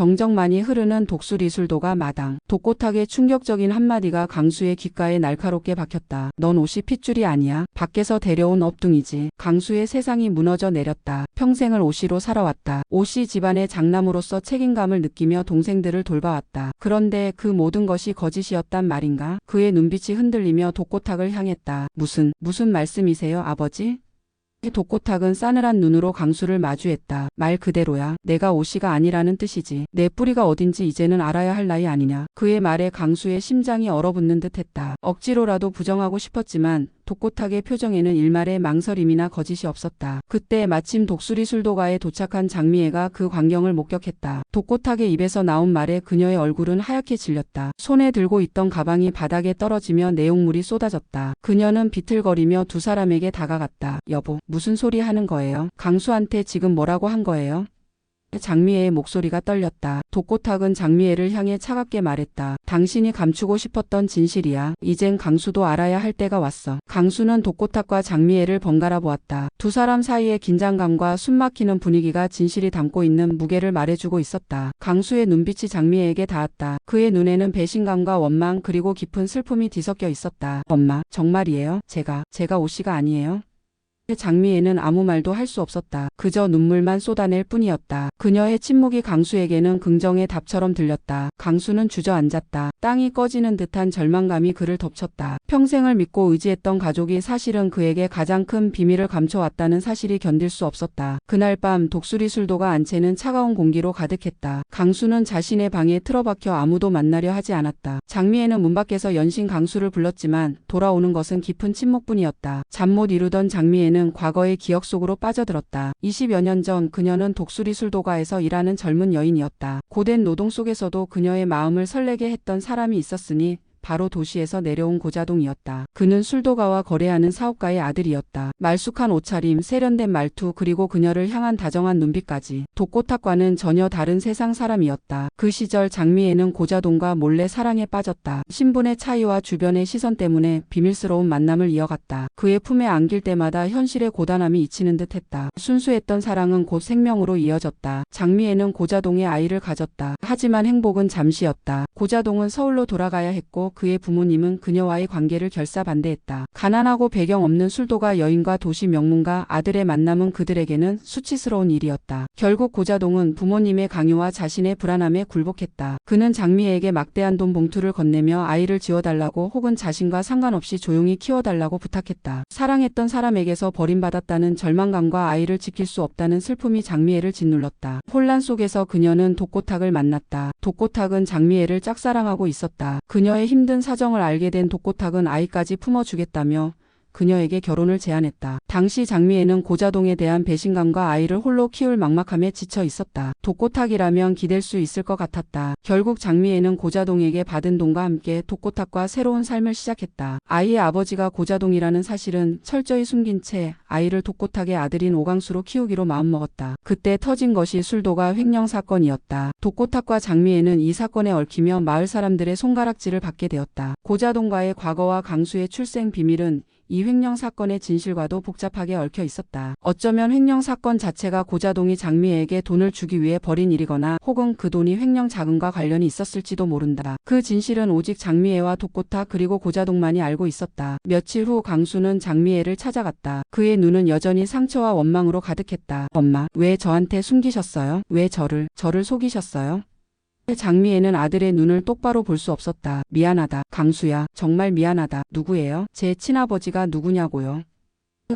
정적만이 흐르는 독수리술도가 마당. 독고탁의 충격적인 한마디가 강수의 귓가에 날카롭게 박혔다. 넌 옷이 핏줄이 아니야. 밖에서 데려온 업둥이지. 강수의 세상이 무너져 내렸다. 평생을 오시로 살아왔다. 오씨 집안의 장남으로서 책임감을 느끼며 동생들을 돌봐왔다. 그런데 그 모든 것이 거짓이었단 말인가? 그의 눈빛이 흔들리며 독고탁을 향했다. 무슨 말씀이세요, 아버지? 독고탁은 싸늘한 눈으로 강수를 마주했다. 말 그대로야. 내가 오씨가 아니라는 뜻이지. 내 뿌리가 어딘지 이제는 알아야 할 나이 아니냐. 그의 말에 강수의 심장이 얼어붙는 듯했다. 억지로라도 부정하고 싶었지만 독고탁의 표정에는 일말의 망설임이나 거짓이 없었다. 그때 마침 독수리술도가에 도착한 장미애가 그 광경을 목격했다. 독고탁의 입에서 나온 말에 그녀의 얼굴은 하얗게 질렸다. 손에 들고 있던 가방이 바닥에 떨어지며 내용물이 쏟아졌다. 그녀는 비틀거리며 두 사람에게 다가갔다. 여보, 무슨 소리 하는 거예요? 강수한테 지금 뭐라고 한 거예요? 장미애의 목소리가 떨렸다. 독고탁은 장미애를 향해 차갑게 말했다. 당신이 감추고 싶었던 진실이야. 이젠 강수도 알아야 할 때가 왔어. 강수는 독고탁과 장미애를 번갈아 보았다. 두 사람 사이의 긴장감과 숨막히는 분위기가 진실이 담고 있는 무게를 말해주고 있었다. 강수의 눈빛이 장미애에게 닿았다. 그의 눈에는 배신감과 원망 그리고 깊은 슬픔이 뒤섞여 있었다. 엄마, 정말이에요? 제가 오씨가 아니에요? 장미애는 아무 말도 할 수 없었다. 그저 눈물만 쏟아낼 뿐이었다. 그녀의 침묵이 강수에게는 긍정의 답처럼 들렸다. 강수는 주저앉았다. 땅이 꺼지는 듯한 절망감이 그를 덮쳤다. 평생을 믿고 의지했던 가족이 사실은 그에게 가장 큰 비밀을 감춰왔다는 사실이 견딜 수 없었다. 그날 밤 독수리술도가 안채는 차가운 공기로 가득했다. 강수는 자신의 방에 틀어박혀 아무도 만나려 하지 않았다. 장미애는 문 밖에서 연신 강수를 불렀지만 돌아오는 것은 깊은 침묵뿐이었다. 잠 못 이루던 장미애는 과거의 기억 속으로 빠져들었다. 20여 년 전 그녀는 독수리술도가에서 일하는 젊은 여인이었다. 고된 노동 속에서도 그녀의 마음을 설레게 했던 사람이 있었으니 바로 도시에서 내려온 고자동이었다. 그는 술도가와 거래하는 사업가의 아들이었다. 말쑥한 옷차림, 세련된 말투 그리고 그녀를 향한 다정한 눈빛까지 독고탁과는 전혀 다른 세상 사람이었다. 그 시절 장미애는 고자동과 몰래 사랑에 빠졌다. 신분의 차이와 주변의 시선 때문에 비밀스러운 만남을 이어갔다. 그의 품에 안길 때마다 현실의 고단함이 잊히는 듯했다. 순수했던 사랑은 곧 생명으로 이어졌다. 장미애는 고자동의 아이를 가졌다. 하지만 행복은 잠시였다. 고자동은 서울로 돌아가야 했고 그의 부모님은 그녀와의 관계를 결사반대했다. 가난하고 배경 없는 술도가 여인과 도시 명문가 아들의 만남은 그들에게는 수치스러운 일이었다. 결국 고자동은 부모님의 강요와 자신의 불안함에 굴복했다. 그는 장미애에게 막대한 돈 봉투를 건네며 아이를 지어달라고 혹은 자신과 상관없이 조용히 키워달라고 부탁했다. 사랑했던 사람에게서 버림받았다는 절망감과 아이를 지킬 수 없다는 슬픔이 장미애를 짓눌렀다. 혼란 속에서 그녀는 독고탁을 만났다. 독고탁은 장미애를 짝사랑하고 있었다. 그녀의 힘든 사정을 알게 된 독고탁은 아이까지 품어주겠다며 그녀에게 결혼을 제안했다. 당시 장미애는 고자동에 대한 배신감과 아이를 홀로 키울 막막함에 지쳐 있었다. 독고탁이라면 기댈 수 있을 것 같았다. 결국 장미애는 고자동에게 받은 돈과 함께 독고탁과 새로운 삶을 시작했다. 아이의 아버지가 고자동이라는 사실은 철저히 숨긴 채 아이를 독고탁의 아들인 오강수로 키우기로 마음먹었다. 그때 터진 것이 술도가 횡령 사건이었다. 독고탁과 장미애는 이 사건에 얽히며 마을 사람들의 손가락질을 받게 되었다. 고자동과의 과거와 강수의 출생 비밀은 이 횡령 사건의 진실과도 복잡하게 얽혀 있었다. 어쩌면 횡령 사건 자체가 고자동이 장미애에게 돈을 주기 위해 벌인 일이거나 혹은 그 돈이 횡령 자금과 관련이 있었을지도 모른다. 그 진실은 오직 장미애와 독고탁 그리고 고자동만이 알고 있었다. 며칠 후 강수는 장미애를 찾아갔다. 그의 눈은 여전히 상처와 원망으로 가득했다. 엄마, 왜 저한테 숨기셨어요? 왜 저를 속이셨어요? 장미애는 아들의 눈을 똑바로 볼 수 없었다. 미안하다. 강수야. 정말 미안하다. 누구예요? 제 친아버지가 누구냐고요?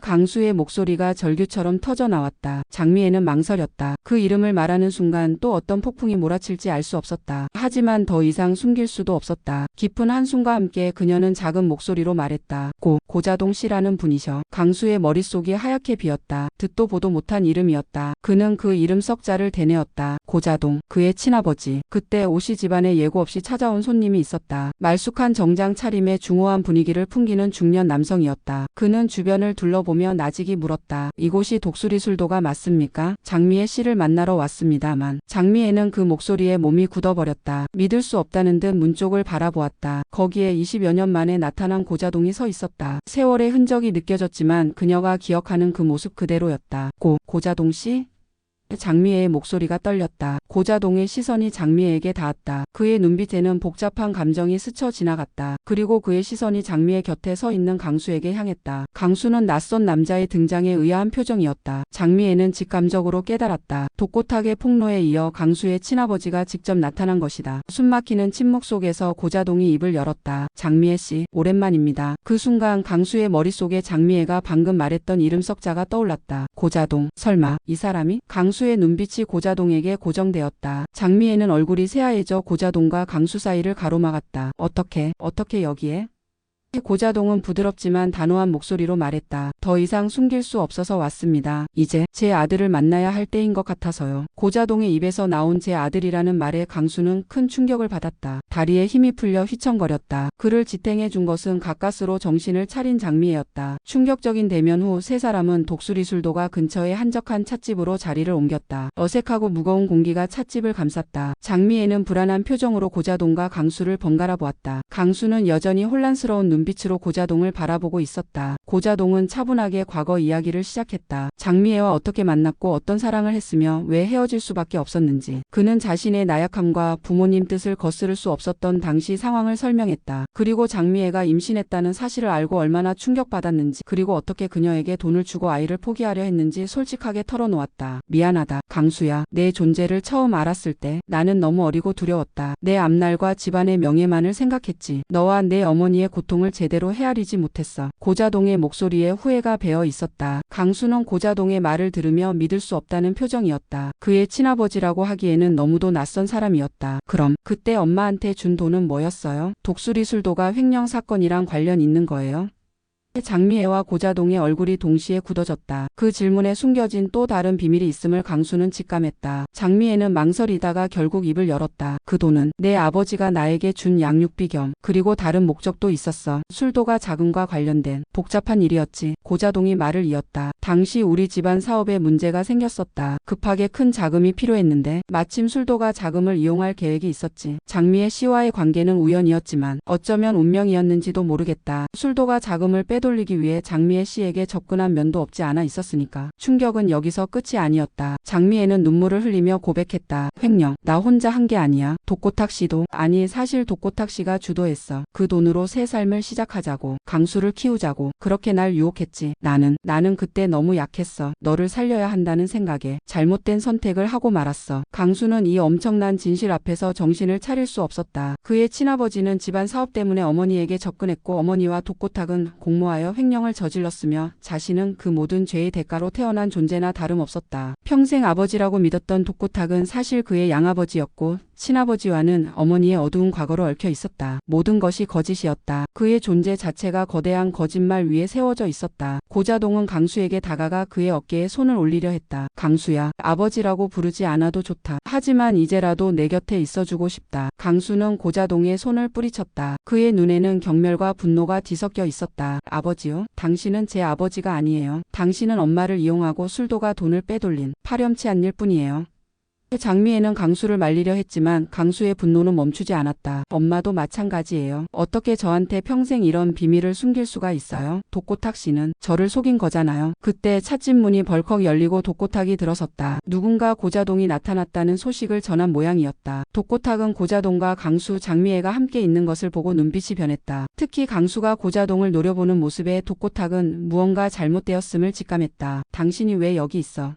강수의 목소리가 절규처럼 터져 나왔다. 장미애는 망설였다. 그 이름을 말하는 순간 또 어떤 폭풍이 몰아칠지 알 수 없었다. 하지만 더 이상 숨길 수도 없었다. 깊은 한숨과 함께 그녀는 작은 목소리로 말했다. 고자동 씨라는 분이셔. 강수의 머릿속이 하얗게 비었다. 듣도 보도 못한 이름이었다. 그는 그 이름 석자를 되뇌었다. 고자동, 그의 친아버지. 그때 오씨 집안에 예고 없이 찾아온 손님이 있었다. 말쑥한 정장 차림에 중후한 분위기를 풍기는 중년 남성이었다. 그는 주변을 둘러보며 나직이 물었다. 이곳이 독수리술도가 맞습니까? 장미애 씨를 만나러 왔습니다만. 장미애는 그 목소리에 몸이 굳어버렸다. 믿을 수 없다는 듯 문 쪽을 바라보았다. 거기에 20여 년 만에 나타난 고자동이 서 있었다. 세월의 흔적이 느껴졌지만 그녀가 기억하는 그 모습 그대로였다. 고자동 씨? 장미애의 목소리가 떨렸다. 고자동의 시선이 장미애에게 닿았다. 그의 눈빛에는 복잡한 감정이 스쳐 지나갔다. 그리고 그의 시선이 장미애 곁에 서 있는 강수에게 향했다. 강수는 낯선 남자의 등장에 의아한 표정이었다. 장미애는 직감적으로 깨달았다. 독고탁의 폭로에 이어 강수의 친아버지가 직접 나타난 것이다. 숨막히는 침묵 속에서 고자동이 입을 열었다. 장미애 씨, 오랜만입니다. 그 순간 강수의 머릿속에 장미애가 방금 말했던 이름 석자가 떠올랐다. 고자동, 설마 이 사람이? 강수의 눈빛이 고자동에게 고정되었다. 장미애는 얼굴이 새하얘져 고자동과 강수 사이를 가로막았다. 어떻게 여기에? 고자동은 부드럽지만 단호한 목소리로 말했다. 더 이상 숨길 수 없어서 왔습니다. 이제 제 아들을 만나야 할 때인 것 같아서요. 고자동의 입에서 나온 제 아들이라는 말에 강수는 큰 충격을 받았다. 다리에 힘이 풀려 휘청거렸다. 그를 지탱해 준 것은 가까스로 정신을 차린 장미애였다. 충격적인 대면 후 세 사람은 독수리술도가 근처의 한적한 찻집으로 자리를 옮겼다. 어색하고 무거운 공기가 찻집을 감쌌다. 장미애는 불안한 표정으로 고자동과 강수를 번갈아 보았다. 강수는 여전히 혼란스러운 눈빛으로 고자동을 바라보고 있었다. 고자동은 차분하게 과거 이야기를 시작했다. 장미애와 어떻게 만났고 어떤 사랑을 했으며 왜 헤어질 수밖에 없었는지. 그는 자신의 나약함과 부모님 뜻을 거스를 수 없었던 당시 상황을 설명했다. 그리고 장미애가 임신했다는 사실을 알고 얼마나 충격받았는지, 그리고 어떻게 그녀에게 돈을 주고 아이를 포기하려 했는지 솔직하게 털어놓았다. 미안하다, 강수야. 내 존재를 처음 알았을 때 나는 너무 어리고 두려웠다. 내 앞날과 집안의 명예만을 생각했지. 너와 내 어머니의 고통을 제대로 헤아리지 못했어. 고자동의 목소리에 후회가 배어 있었다. 강수는 고자동의 말을 들으며 믿을 수 없다는 표정이었다. 그의 친아버지라고 하기에는 너무도 낯선 사람이었다. 그럼 그때 엄마한테 준 돈은 뭐였어요? 독수리술도가 횡령 사건이랑 관련 있는 거예요? 장미애와 고자동의 얼굴이 동시에 굳어졌다. 그 질문에 숨겨진 또 다른 비밀이 있음을 강수는 직감했다. 장미애는 망설이다가 결국 입을 열었다. 그 돈은 내 아버지가 나에게 준 양육비 겸, 그리고 다른 목적도 있었어. 술도가 자금과 관련된 복잡한 일이었지. 고자동이 말을 이었다. 당시 우리 집안 사업에 문제가 생겼었다. 급하게 큰 자금이 필요했는데 마침 술도가 자금을 이용할 계획이 있었지. 장미애 씨와의 관계는 우연이었지만 어쩌면 운명이었는지도 모르겠다. 술도가 자금을 빼돌리기 위해 장미애 씨에게 접근한 면도 없지 않아 있었으니까. 충격은 여기서 끝이 아니었다. 장미애는 눈물을 흘리며 고백했다. 횡령, 나 혼자 한 게 아니야. 독고탁 씨도. 아니, 사실 독고탁 씨가 주도했어. 그 돈으로 새 삶을 시작하자고, 강수를 키우자고 그렇게 날 유혹했지. 나는 그때 너무 약했어. 너를 살려야 한다는 생각에 잘못된 선택을 하고 말았어. 강수는 이 엄청난 진실 앞에서 정신을 차릴 수 없었다. 그의 친아버지는 집안 사업 때문에 어머니에게 접근했고, 어머니와 독고탁은 공모하여 횡령을 저질렀으며, 자신은 그 모든 죄의 대가로 태어난 존재나 다름없었다. 평생 아버지라고 믿었던 독고탁은 사실 그의 양아버지였고, 친아버지와는 어머니의 어두운 과거로 얽혀 있었다. 모든 것이 거짓이었다. 그의 존재 자체가 거대한 거짓말 위에 세워져 있었다. 고자동은 강수에게 다가가 그의 어깨에 손을 올리려 했다. 강수야, 아버지라고 부르지 않아도 좋다. 하지만 이제라도 내 곁에 있어주고 싶다. 강수는 고자동의 손을 뿌리쳤다. 그의 눈에는 경멸과 분노가 뒤섞여 있었다. 아버지요? 당신은 제 아버지가 아니에요. 당신은 엄마를 이용하고 술도가 돈을 빼돌린 파렴치 않을 뿐이에요. 장미애는 강수를 말리려 했지만 강수의 분노는 멈추지 않았다. 엄마도 마찬가지예요. 어떻게 저한테 평생 이런 비밀을 숨길 수가 있어요? 독고탁 씨는 저를 속인 거잖아요. 그때 찻집 문이 벌컥 열리고 독고탁이 들어섰다. 누군가 고자동이 나타났다는 소식을 전한 모양이었다. 독고탁은 고자동과 강수, 장미애가 함께 있는 것을 보고 눈빛이 변했다. 특히 강수가 고자동을 노려보는 모습에 독고탁은 무언가 잘못되었음을 직감했다. 당신이 왜 여기 있어?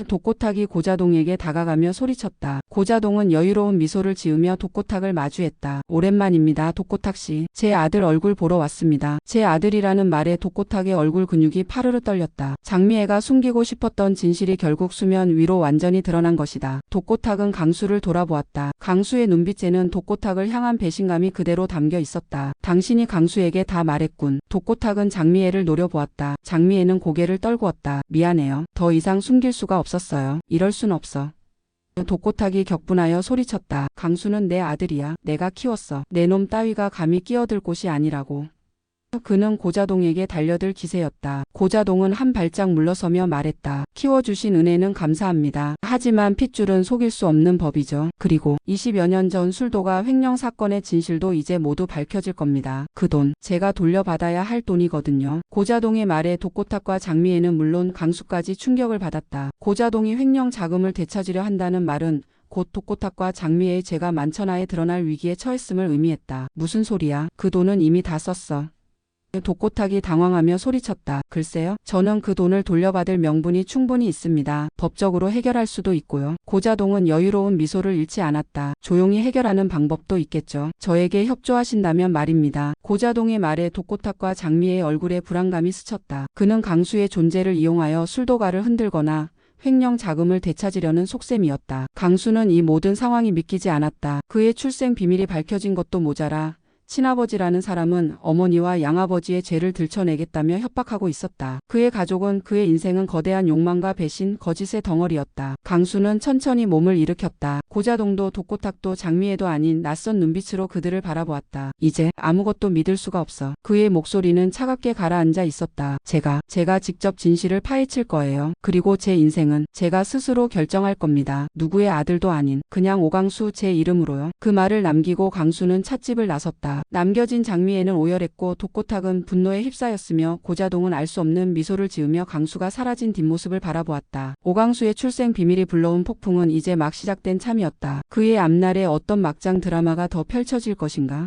독고탁이 고자동에게 다가가며 소리쳤다. 고자동은 여유로운 미소를 지으며 독고탁을 마주했다. 오랜만입니다, 독고탁 씨. 제 아들 얼굴 보러 왔습니다. 제 아들이라는 말에 독고탁의 얼굴 근육이 파르르 떨렸다. 장미애가 숨기고 싶었던 진실이 결국 수면 위로 완전히 드러난 것이다. 독고탁은 강수를 돌아보았다. 강수의 눈빛에는 독고탁을 향한 배신감이 그대로 담겨 있었다. 당신이 강수에게 다 말했군. 독고탁은 장미애를 노려보았다. 장미애는 고개를 떨구었다. 미안해요. 더 이상 숨길 수가 없었어요. 이럴 순 없어. 독고탁이 격분하여 소리쳤다. 강수는 내 아들이야. 내가 키웠어. 내 놈 따위가 감히 끼어들 곳이 아니라고. 그는 고자동에게 달려들 기세였다. 고자동은 한 발짝 물러서며 말했다. 키워주신 은혜는 감사합니다. 하지만 핏줄은 속일 수 없는 법이죠. 그리고 20여 년 전 술도가 횡령 사건의 진실도 이제 모두 밝혀질 겁니다. 그 돈, 제가 돌려받아야 할 돈이거든요. 고자동의 말에 독고탁과 장미애는 물론 강수까지 충격을 받았다. 고자동이 횡령 자금을 되찾으려 한다는 말은 곧 독고탁과 장미애의 죄가 만천하에 드러날 위기에 처했음을 의미했다. 무슨 소리야? 그 돈은 이미 다 썼어. 독고탁이 당황하며 소리쳤다. 글쎄요. 저는 그 돈을 돌려받을 명분이 충분히 있습니다. 법적으로 해결할 수도 있고요. 고자동은 여유로운 미소를 잃지 않았다. 조용히 해결하는 방법도 있겠죠. 저에게 협조하신다면 말입니다. 고자동의 말에 독고탁과 장미의 얼굴에 불안감이 스쳤다. 그는 강수의 존재를 이용하여 술도가를 흔들거나 횡령 자금을 되찾으려는 속셈이었다. 강수는 이 모든 상황이 믿기지 않았다. 그의 출생 비밀이 밝혀진 것도 모자라 친아버지라는 사람은 어머니와 양아버지의 죄를 들춰내겠다며 협박하고 있었다. 그의 가족은 그의 인생은 거대한 욕망과 배신, 거짓의 덩어리였다. 강수는 천천히 몸을 일으켰다. 고자동도 독고탁도 장미애도 아닌 낯선 눈빛으로 그들을 바라보았다. 이제 아무것도 믿을 수가 없어. 그의 목소리는 차갑게 가라앉아 있었다. 제가 직접 진실을 파헤칠 거예요. 그리고 제 인생은 제가 스스로 결정할 겁니다. 누구의 아들도 아닌 그냥 오강수 제 이름으로요. 그 말을 남기고 강수는 찻집을 나섰다. 남겨진 장미애는 오열했고 독고탁은 분노에 휩싸였으며 고자동은 알 수 없는 미소를 지으며 강수가 사라진 뒷모습을 바라보았다. 오강수의 출생 비밀이 불러온 폭풍은 이제 막 시작된 참이었다. 그의 앞날에 어떤 막장 드라마가 더 펼쳐질 것인가?